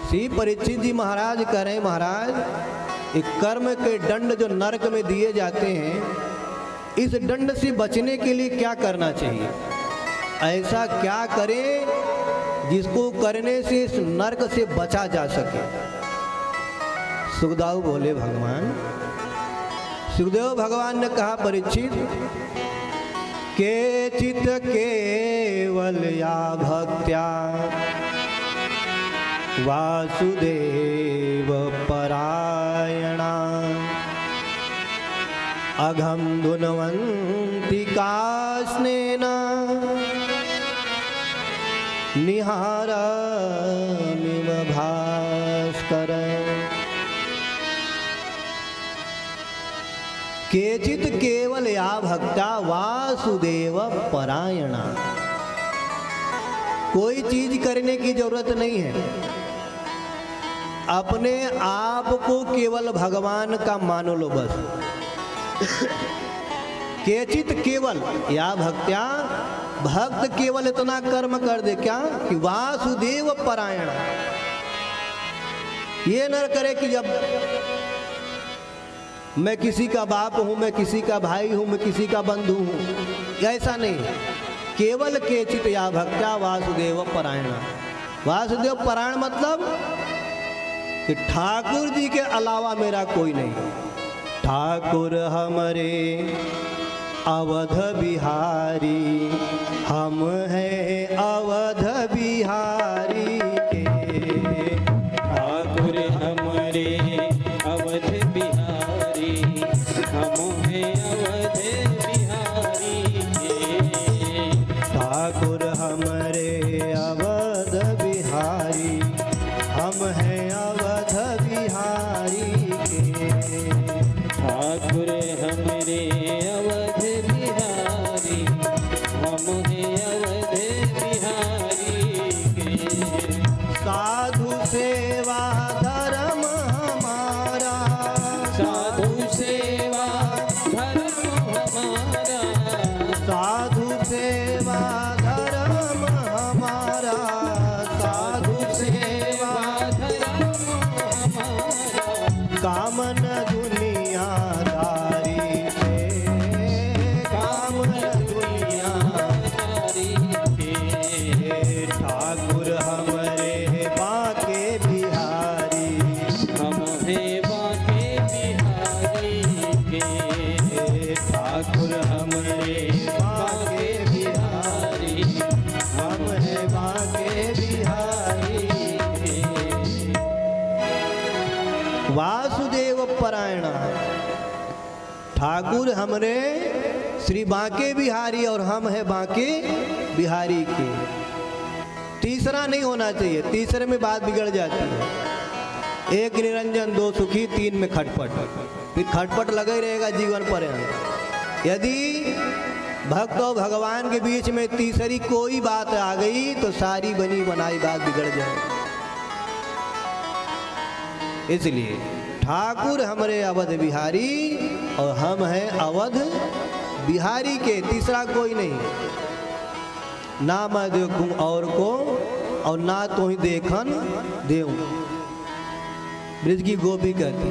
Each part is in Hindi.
श्री परीक्षित जी महाराज कह रहे हैं, महाराज एक कर्म के दंड जो नरक में दिए जाते हैं, इस दंड से बचने के लिए क्या करना चाहिए? ऐसा क्या करें जिसको करने से इस नरक से बचा जा सके? सुखदेव बोले, भगवान, सुखदेव भगवान ने कहा, परीक्षित, केचित केवल या भक्त्या वासुदेव परायणा अघम धुनवंति कास्नेन निहारमिव भास्कर। केचित केवल या भक्ता वासुदेव परायणा। कोई चीज करने की जरूरत नहीं है, अपने आप को केवल भगवान का मान लो बस। केचित केवल या भक्त्या, भक्त केवल इतना कर्म कर दे क्या कि वासुदेव परायण। ये न करे कि जब मैं किसी का बाप हूं, मैं किसी का भाई हूं, मैं किसी का बंधु हूं, ऐसा नहीं। केवल केचित या भक्त्या वासुदेव परायण। वासुदेव परायण मतलब कि ठाकुर जी के अलावा मेरा कोई नहीं। ठाकुर हमरे अवध बिहारी, हम हैं अवध बिहारी के। ठाकुर हमरे अवध बिहारी, हम हैं अवध बिहारी के। ठाकुर हमरे अवध बिहारी, हम हैं अवध बिहारी के। ठाकुर हमरे अवध बिहारी, हम हैं अवध बिहारी के। साधु सेवा धर्म हमारा, साधु सेवा धर्म हमारा, साधु सेवा धर्म हमारा, साधु सेवा धर्म हमारा। कामन दुनियादारी से, कामन दुनियादारी के। ठाकुर हमरे बाके बिहारी, हम हैं बाके बिहारी के। ठाकुर हमरे बाके बिहारी, हम हैं बाके बिहारी के। वासुदेव परायण। ठाकुर हमरे श्री बांके बिहारी और हम हैं बांके बिहारी के। तीसरा नहीं होना चाहिए, तीसरे में बात बिगड़ जाती है। एक निरंजन, दो सुखी, तीन में खटपट, फिर खटपट लगा ही रहेगा जीवन पर्यंत। यदि भक्त और भगवान के बीच में तीसरी कोई बात आ गई तो सारी बनी बनाई बात बिगड़ जाए। इसलिए ठाकुर हमरे अवध बिहारी और हम हैं अवध बिहारी के। तीसरा कोई नहीं। ना मैं देखूं और को और ना तो ही देखन देऊं। ब्रज की गोपी कहती,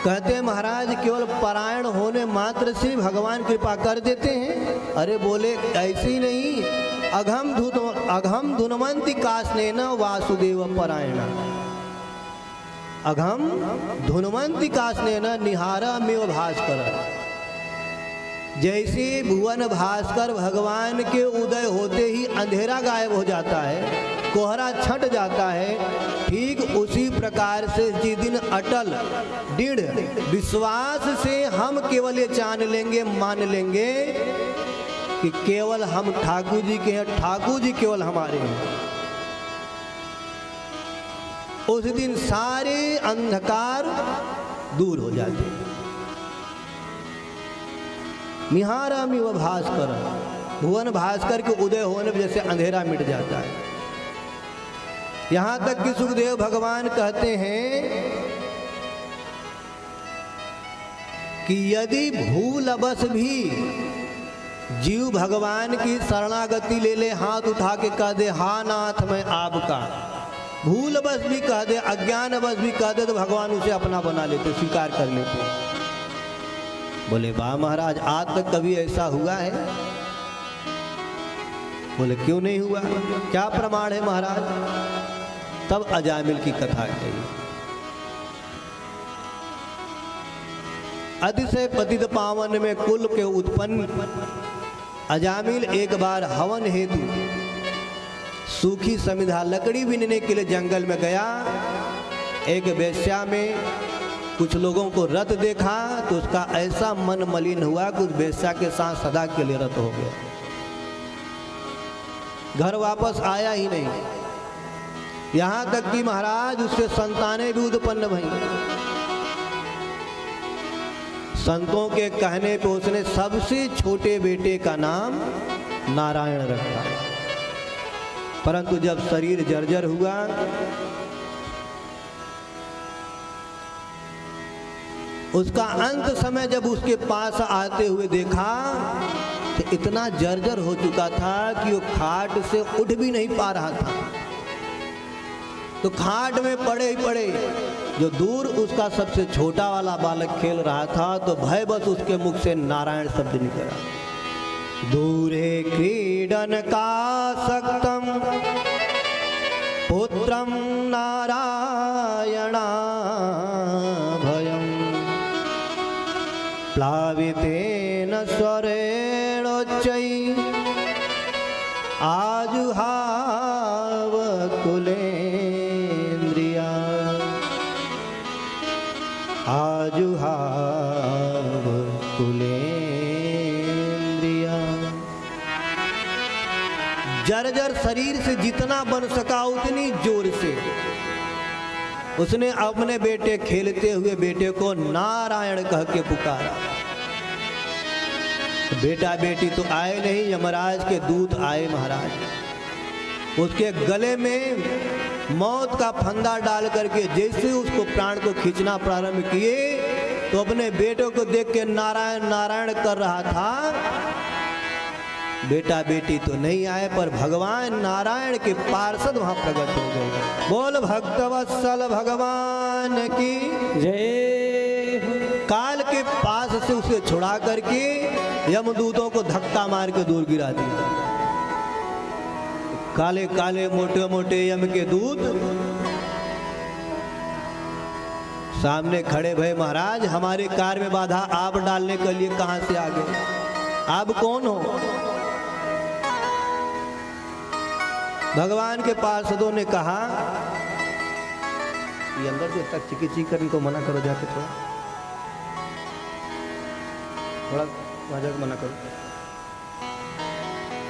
कहते हैं महाराज केवल पारायण होने मात्र से भगवान कृपा कर देते हैं। अरे बोले ऐसे ही नहीं। अघम धुनवंति कास्नेन वासुदेव परायण। अघम धुनवंति कास्नेन निहारमिव भास्कर। जैसे भुवन भास्कर भगवान के उदय होते ही अंधेरा गायब हो जाता है, कोहरा छट जाता है, ठीक उसी प्रकार से जिस दिन अटल दृढ़ विश्वास से हम केवल ये जान लेंगे, मान लेंगे कि केवल हम ठाकुर जी के हैं, ठाकुर जी केवल हमारे हैं, उस दिन सारे अंधकार दूर हो जाते हैं। निहारमिव भास्कर। भुवन भास्कर के उदय होने पर जैसे अंधेरा मिट जाता है। यहां तक कि सुखदेव भगवान कहते हैं कि यदि भूलवश भी जीव भगवान की शरणागति ले ले, हाथ उठा के कह दे हा नाथ मैं आपका, भूल बस भी कह दे, अज्ञान बस भी कह दे, तो भगवान उसे अपना बना लेते, स्वीकार कर लेते। बोले वाह महाराज, आज तक कभी ऐसा हुआ है? बोले क्यों नहीं हुआ, क्या प्रमाण है महाराज? तब अजामिल की कथा कही। अतिशय पतित पावन में कुल के उत्पन्न अजामिल एक बार हवन हेतु सूखी समिधा लकड़ी बीनने के लिए जंगल में गया। एक वेश्या में कुछ लोगों को रत देखा तो उसका ऐसा मन मलिन हुआ कि उस वेश्या के साथ सदा के लिए रत हो गया, घर वापस आया ही नहीं। यहां तक कि महाराज उससे संतानें भी उत्पन्न भई। संतों के कहने पे उसने सबसे छोटे बेटे का नाम नारायण रखा। परंतु जब शरीर जर्जर हुआ, उसका अंत समय जब उसके पास आते हुए देखा तो इतना जर्जर हो चुका था कि वो खाट से उठ भी नहीं पा रहा था। तो खाट में पड़े ही पड़े, जो दूर उसका सबसे छोटा वाला बालक खेल रहा था, तो भयवश उसके मुख से नारायण शब्द निकला। दूरे क्रीडन का सक्तम पुत्रम नारायणा भयम प्लावितेन स्वरेणोच्चै आजुहाव कुलेन्द्रिया आजुहाव कुलेन्द्रिया। जर्जर शरीर से जितना बन सका उतनी जोर से उसने अपने बेटे खेलते हुए बेटे को नारायण कह के पुकारा। बेटा बेटी तो आए नहीं, यमराज के दूत आए महाराज। उसके गले में मौत का फंदा डाल करके जैसे उसको प्राण को खींचना प्रारंभ किए, तो अपने बेटे को देख के नारायण नारायण कर रहा था। बेटा बेटी तो नहीं आए, पर भगवान नारायण के पार्षद वहां प्रकट हो गए। बोल भक्तवत्सल भगवान की जय। काल के पास से उसे छुड़ा करके यमदूतों को धक्का मार के दूर गिरा दिया। काले काले मोटे मोटे यम के दूत सामने खड़े भय, महाराज हमारे कार्य में बाधा आप डालने के लिए कहां से आ गए? आप कौन हो? भगवान के पार्षदों ने कहा, ये अंदर जो तक चिकित्सी कर इनको मना करो, जाके थोड़ा वहां जाके मना करो।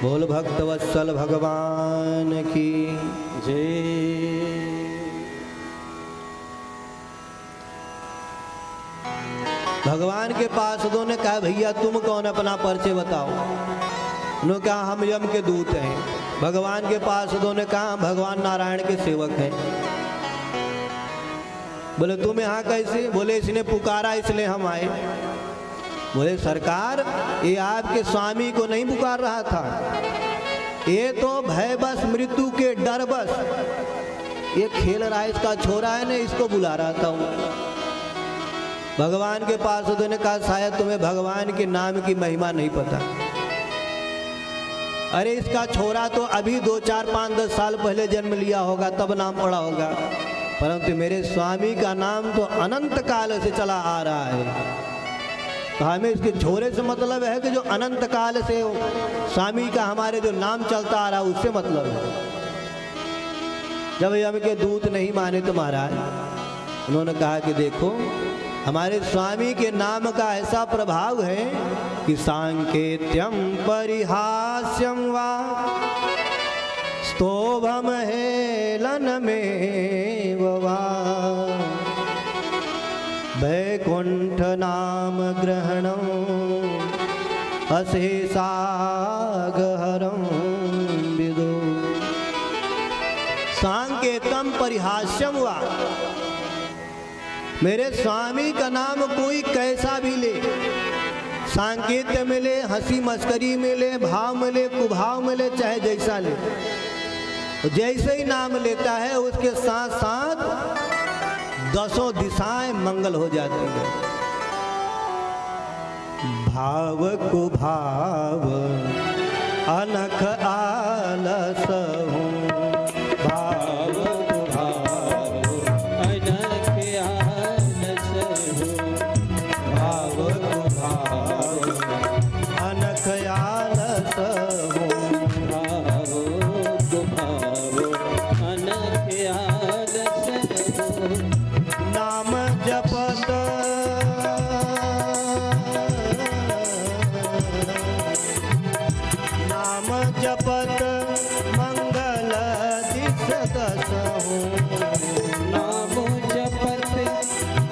बोल भक्तवत्सल भगवान की जय। भगवान के पार्षदों ने कहा, भैया तुम कौन, अपना परिचय बताओ। उन्होंने कहा हम यम के दूत हैं। भगवान के पार्षदों ने कहा भगवान नारायण के सेवक हैं। बोले तुम यहाँ कैसे? बोले इसने पुकारा इसलिए हम आए। बोले सरकार ये आपके स्वामी को नहीं पुकार रहा था, ये तो भयबस मृत्यु के डर बस ये खेल रहा है, इसका छोरा है ना, इसको बुला रहा था। भगवान के पार्षदों ने कहा शायद तुम्हें भगवान के नाम की महिमा नहीं पता। अरे इसका छोरा तो अभी 2, 4, 5, 10 साल पहले जन्म लिया होगा, तब नाम पड़ा होगा, परंतु मेरे स्वामी का नाम तो अनंत काल से चला आ रहा है। तो हमें इसके छोरे से मतलब है कि जो अनंत काल से स्वामी का हमारे जो नाम चलता आ रहा है उससे मतलब है। जब यम के दूत नहीं माने तो महाराज उन्होंने कहा कि देखो हमारे स्वामी के नाम का ऐसा प्रभाव है कि सांकेत्यम परिहास्यम वा स्तोभम हेलन में वा वैकुंठ नाम ग्रहणम अशेषागहरम विदो। सांकेतम परिहास्यम वा, मेरे स्वामी का नाम कोई कैसा भी ले, सांकेत मिले, हंसी मस्करी मिले, भाव मिले, कुभाव मिले, चाहे जैसा ले, जैसे ही नाम लेता है उसके साथ साथ 10 दिशाएं मंगल हो जाती है। भाव कुभाव अनख आलस हूँ, भाव कुभाव अनख आलस हूँ, भाव कुभाव अनख आलस हूँ, भाव कुभाव अनख आलस हूँ। नाम जपत नाम जपत मंगल दिस दस हूँ, नाम जपत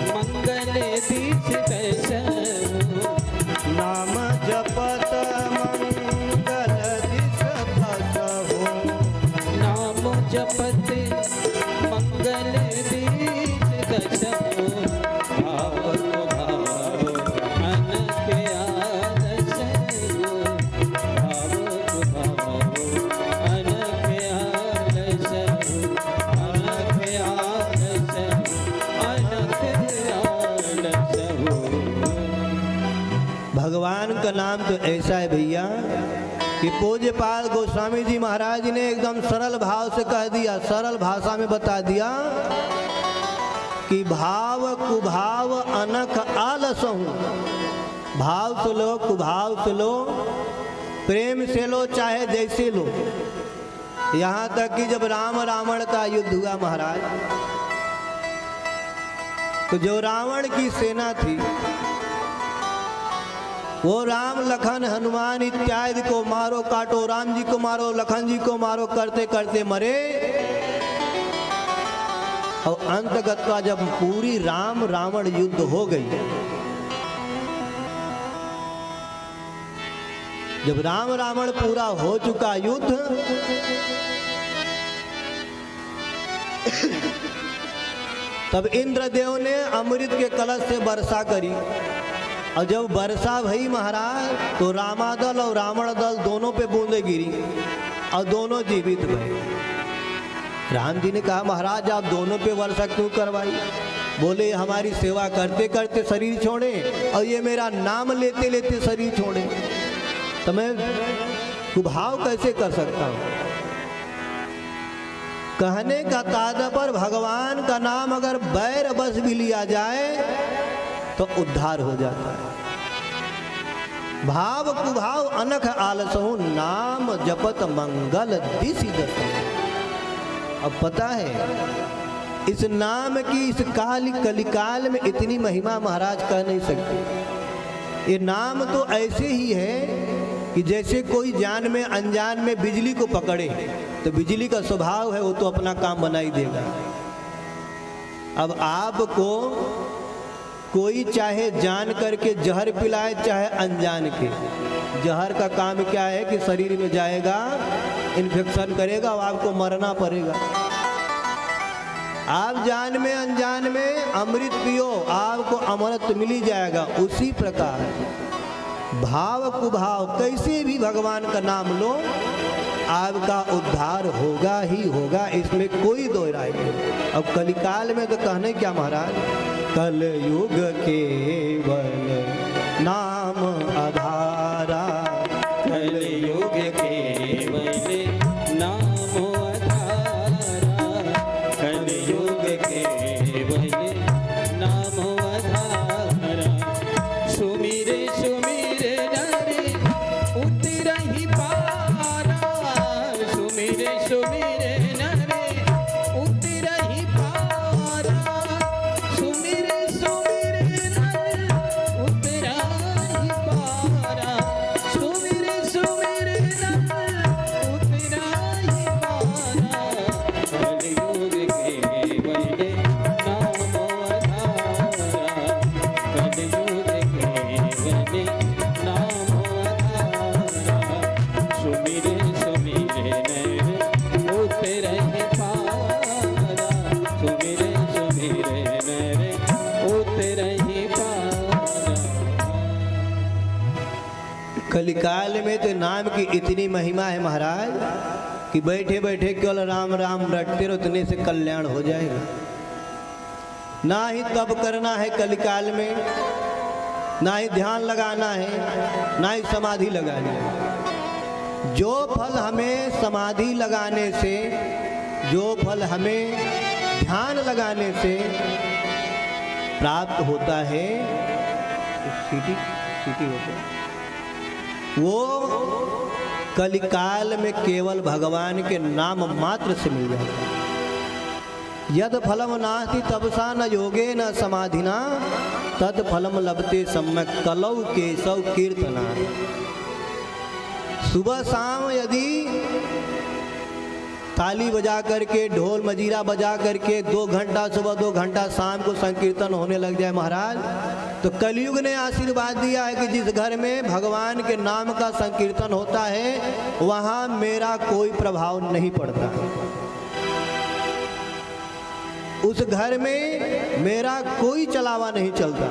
मंगल दिस दस हूँ, नाम जपत मंगल दिस दस हूँ, नाम जपत मंगल दिस दस हूँ। भाव कुभाव अनख आलस हूँ, भाव कुभाव अनख आलस हूँ, अनख आलस हूँ, अनख आलस हूँ। भगवान का नाम तो ऐसा है भैया कि पूज्यपाल गोस्वामी जी महाराज ने एकदम सरल भाव से कह दिया, सरल भाषा में बता दिया कि भाव कुभाव अनख आलस हूँ। भाव से लो, कुभाव से लो, प्रेम से लो, चाहे जैसे लो। यहाँ तक कि जब राम रावण का युद्ध हुआ महाराज, तो जो रावण की सेना थी वो राम लखन हनुमान इत्यादि को मारो काटो, राम जी को मारो, लखन जी को मारो करते करते मरे। और अंतगत का जब पूरी राम रावण युद्ध हो गई, जब राम रावण पूरा हो चुका युद्ध, तब इंद्रदेव ने अमृत के कलश से वर्षा करी। और जब वर्षा भई महाराज, तो रामादल और रावण दल दोनों पे बूंदे गिरी और दोनों जीवित भये। राम जी ने कहा महाराज आप दोनों पे वर्षा क्यों करवाई? बोले हमारी सेवा करते करते शरीर छोड़े और ये मेरा नाम लेते लेते शरीर छोड़े, तो मैं कुभाव कैसे कर सकता हूँ? कहने का तात्पर्य भगवान का नाम अगर बैर बस भी लिया जाए तो उद्धार हो जाता है। भाव कुभाव अनख आलसहु, नाम जपत मंगल दिसि दसहु। अब पता है इस नाम की इस कलिकाल में इतनी महिमा महाराज कह नहीं सकते। ये नाम तो ऐसे ही है कि जैसे कोई जान में अनजान में बिजली को पकड़े, तो बिजली का स्वभाव है वो तो अपना काम बना ही देगा। अब आपको कोई चाहे जान करके जहर पिलाए चाहे अनजान के, जहर का काम क्या है कि शरीर में जाएगा, इन्फेक्शन करेगा और आपको मरना पड़ेगा। आप जान में अनजान में अमृत पियो, आपको अमृत मिल ही जाएगा। उसी प्रकार भाव कुभाव कैसे भी भगवान का नाम लो, आपका उद्धार होगा ही होगा, इसमें कोई दो राय नहीं। अब कलिकाल में तो कहने क्या महाराज, कल युग केवल नाम आधारा, कल युग केवल नाम आधारा, कल युग केवल नाम आधारा। सुमिर सुमिर नरे उतरहि पारा, सुमिर सुमिर नरे उतरहि पारा, सुमिर सुमिर नरे उतरहि पारा। कलिकाल में तो नाम की इतनी महिमा है महाराज कि बैठे बैठे केवल राम राम रटते रहो, उतने से कल्याण हो जाएगा। ना ही तप करना है कलिकाल में, ना ही ध्यान लगाना है, ना ही समाधि लगानी है। जो फल हमें समाधि लगाने से, जो फल हमें ध्यान लगाने से प्राप्त होता है, सीटी होता है, वो कलिकाल में केवल भगवान के नाम मात्र से मिल जाता है। यद फलम नास्ति तपसा न योगे न समाधिना तद फलम लभते सम्यक कलौ केशव कीर्तना। सुबह शाम यदि ताली बजा करके, ढोल मजीरा बजा करके 2 घंटा सुबह 2 घंटा शाम को संकीर्तन होने लग जाए महाराज, तो कलयुग ने आशीर्वाद दिया है कि जिस घर में भगवान के नाम का संकीर्तन होता है वहाँ मेरा कोई प्रभाव नहीं पड़ता, उस घर में मेरा कोई चलावा नहीं चलता।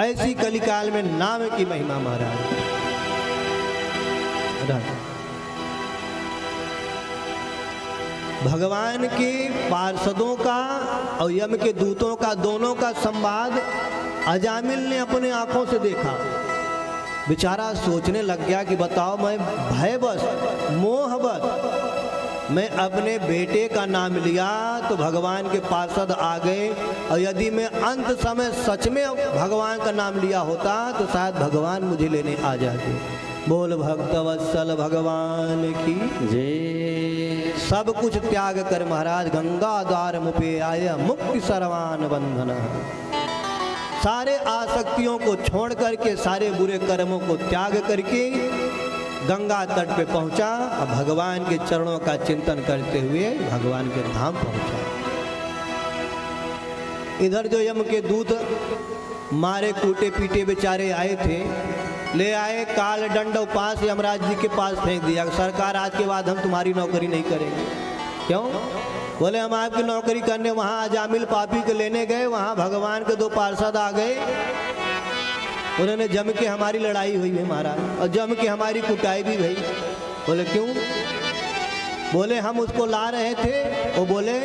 ऐसी कलिकाल में नाम की महिमा महाराज। भगवान के पार्षदों का और यम के दूतों का, दोनों का संवाद अजामिल ने अपने आंखों से देखा। बेचारा सोचने लग गया कि बताओ, मैं भयवश मोहवश मैं अपने बेटे का नाम लिया तो भगवान के पार्षद आ गए, और यदि मैं अंत समय सच में भगवान का नाम लिया होता तो शायद भगवान मुझे लेने आ जाते। बोल भक्तवत्सल भगवान की जय। सब कुछ त्याग कर महाराज गंगा द्वार मुपे आय मुक्ति सर्वान बंधना। सारे आसक्तियों को छोड़ करके, सारे बुरे कर्मों को त्याग करके गंगा तट पे पहुंचा और भगवान के चरणों का चिंतन करते हुए भगवान के धाम पहुंचा। इधर जो यम के दूत मारे कूटे पीटे बेचारे आए थे, ले आए काल दंड पास यमराज जी के पास फेंक दिया। सरकार आज के बाद हम तुम्हारी नौकरी नहीं करेंगे। क्यों? बोले हम आपकी नौकरी करने वहाँ अजामिल पापी को लेने गए, वहाँ भगवान के 2 पार्षद आ गए, उन्होंने जम के हमारी लड़ाई हुई है महाराज, और जम के हमारी कुटाई भी हुई। बोले क्यों? बोले हम उसको ला रहे थे, वो बोले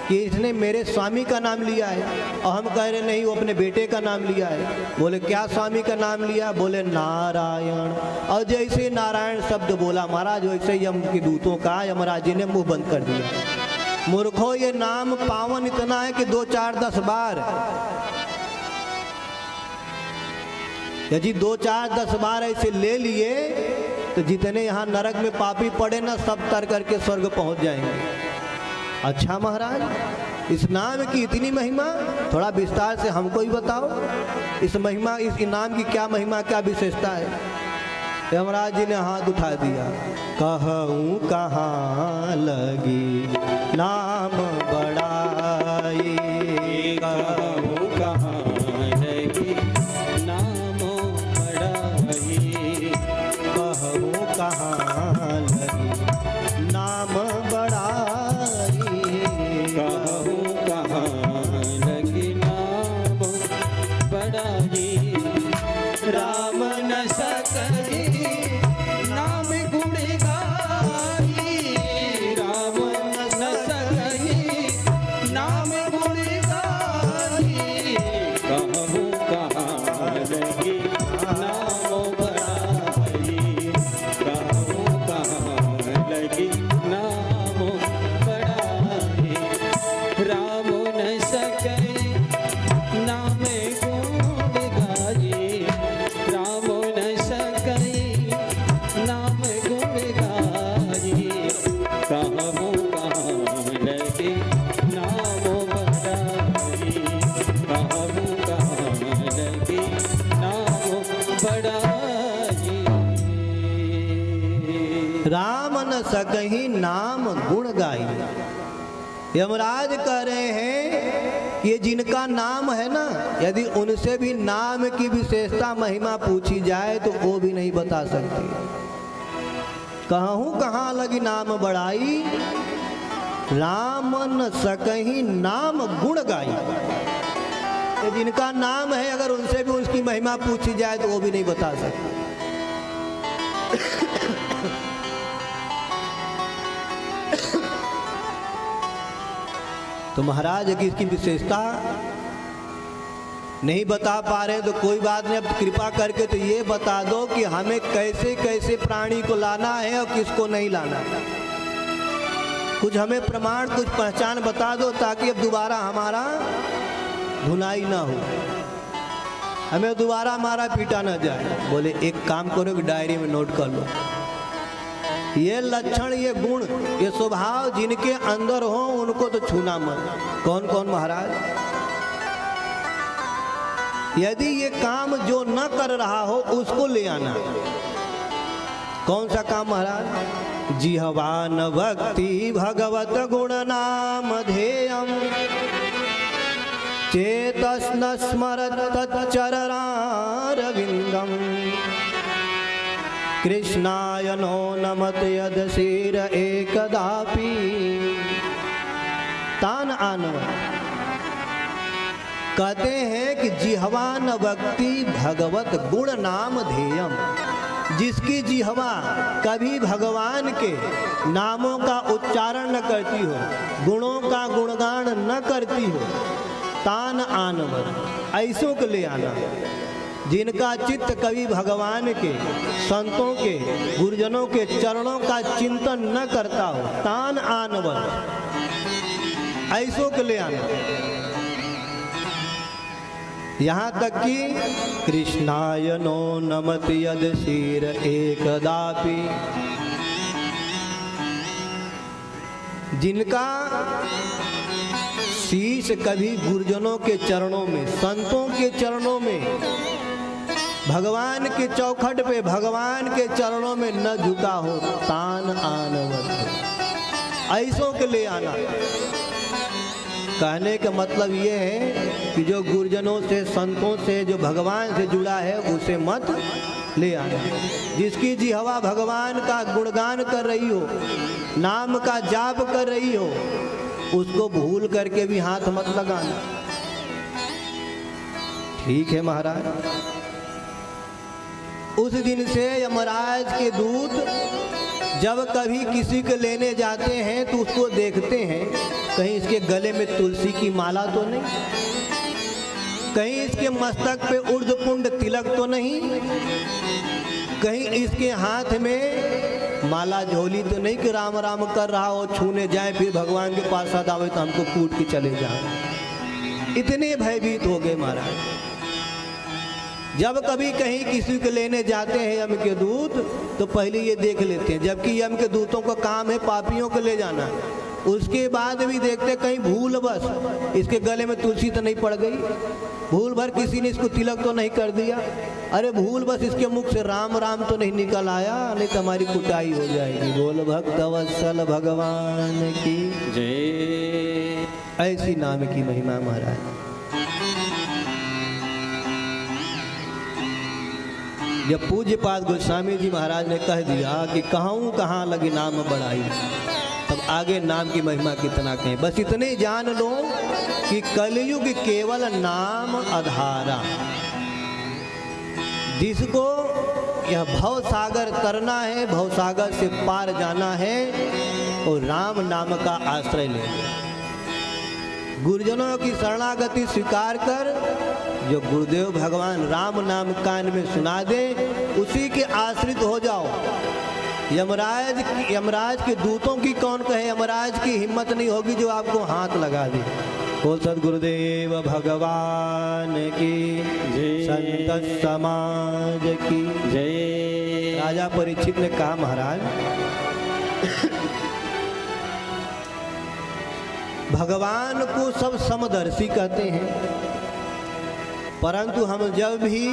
कि इसने मेरे स्वामी का नाम लिया है, और हम कह रहे नहीं वो अपने बेटे का नाम लिया है। बोले क्या स्वामी का नाम लिया? बोले नारायण। और जैसे नारायण शब्द बोला महाराज, वैसे यम के दूतों का यमराज जी ने मुंह बंद कर दिया। मूर्खो, ये नाम पावन इतना है कि 2, 4, 10 बार, यदि 2, 4, 10 बार ऐसे ले लिए तो जितने यहाँ नरक में पापी पड़े ना, सब तर करके स्वर्ग पहुंच जाएंगे। अच्छा महाराज, इस नाम की इतनी महिमा, थोड़ा विस्तार से हमको ही बताओ। इस महिमा, इस नाम की क्या महिमा, क्या विशेषता है? यमराज जी ने हाथ उठा दिया। कहूँ कहाँ लगी नाम बड़ाई, कहूँ कहाँ लगी नाम बड़ाई, कहूँ कहाँ लगी नाम बड़ाई, कहूँ कहाँ लगी नाम बड़ाई। राम न सकहि नाम गुण गाई, राम न सकहि नाम गुण गाई। कहूँ कहाँ लगी नाम बड़ाई, कहूँ कहाँ लगी नाम बड़ाई। राम न सकहि नाम गुण गाई, राम न सकहि नाम गुण गाई। कहूँ कहाँ लगी नाम बड़ाई, कहूँ कहाँ लगी नाम बड़ाई। राम न सकहि नाम गुण गाई। यमराज कह रहे हैं ये जिनका नाम है ना, यदि उनसे भी नाम की विशेषता महिमा पूछी जाए तो वो भी नहीं बता सकते। कहूँ कहाँ लगी नाम बड़ाई, राम न सकहि नाम गुण गाई। ये जिनका नाम है अगर उनसे भी उसकी महिमा पूछी जाए तो वो भी नहीं बता सकते। तो महाराज की इसकी विशेषता नहीं बता पा रहे तो कोई बात नहीं, अब कृपा करके तो ये बता दो कि हमें कैसे कैसे प्राणी को लाना है और किसको नहीं लाना है। कुछ हमें प्रमाण, कुछ पहचान बता दो ताकि अब दोबारा हमारा धुनाई ना हो, हमें दोबारा हमारा पीटा ना जाए। बोले एक काम करो कि डायरी में नोट कर लो, ये लक्षण, ये गुण, ये स्वभाव जिनके अंदर हो उनको तो छूना मत। कौन कौन महाराज? यदि ये काम जो न कर रहा हो उसको ले आना। कौन सा काम महाराज? जिह्वान भक्ति भगवत गुण नाम ध्येयम चेतस्न स्मरत तच्चरणारविंदम कृष्णाय नो नमत यदशीर एकदापि तान आनव। कहते हैं कि जिह्वान भक्ति भगवत गुण नाम ध्येयम, जिसकी जिह्वा कभी भगवान के नामों का उच्चारण न करती हो, गुणों का गुणगान न करती हो, तान आनवर, ऐसों को ले आना। जिनका चित्त कभी भगवान के, संतों के, गुरुजनों के चरणों का चिंतन न करता हो, तान आनवर, ऐसों को ले आना। यहाँ तक कि कृष्णाय नो नमत यदशीर एकदापि, जिनका शीश कभी गुरुजनों के चरणों में, संतों के चरणों में, भगवान के चौखट पे भगवान के चरणों में न झुका हो, तान आनवत, ऐसों के ले आना। कहने का मतलब ये है कि जो गुरुजनों से, संतों से, जो भगवान से जुड़ा है उसे मत ले आना। जिसकी जिह्वा भगवान का गुणगान कर रही हो, नाम का जाप कर रही हो, उसको भूल करके भी हाथ मत लगाना। ठीक है महाराज। उस दिन से यमराज के दूत जब कभी किसी को लेने जाते हैं तो उसको देखते हैं, कहीं इसके गले में तुलसी की माला तो नहीं, कहीं इसके मस्तक पे ऊर्ध्वपुंड तिलक तो नहीं, कहीं इसके हाथ में माला झोली तो नहीं कि राम राम कर रहा हो, छूने जाए फिर भगवान के पास साथ आवे तो हमको कूट के चले जाए। इतने भयभीत हो गए महाराज। जब कभी कहीं किसी को लेने जाते हैं यम के दूत तो पहले ये देख लेते हैं, जबकि यम के दूतों का काम है पापियों को ले जाना, उसके बाद भी देखते कहीं भूल बस इसके गले में तुलसी तो नहीं पड़ गई, भूल भर किसी ने इसको तिलक तो नहीं कर दिया, अरे भूल बस इसके मुख से राम राम तो नहीं निकल आया, नहीं तो हमारी कुटाई हो जाएगी। बोल भक्त वत्सल भगवान की जय। ऐसी नाम की महिमा महाराज। जब पूज्यपाद गोस्वामी जी महाराज ने कह दिया कि कहूँ कहाँ लगी नाम बढ़ाई, तब आगे नाम की महिमा कितना कहें। बस इतने जान लो कि कलयुग केवल नाम आधारा, जिसको यह भव सागर तरना है, भव सागर से पार जाना है, और राम नाम का आश्रय ले, गुरुजनों की शरणागति स्वीकार कर, जो गुरुदेव भगवान राम नाम कान में सुना दे उसी के आश्रित हो जाओ। यमराज के दूतों की कौन कहे, यमराज की हिम्मत नहीं होगी जो आपको हाथ लगा दे। बोल सद्गुरुदेव भगवान की जय। संत समाज की जय। राजा परीक्षित ने कहा महाराज भगवान को सब समदर्शी कहते हैं, परंतु हम जब भी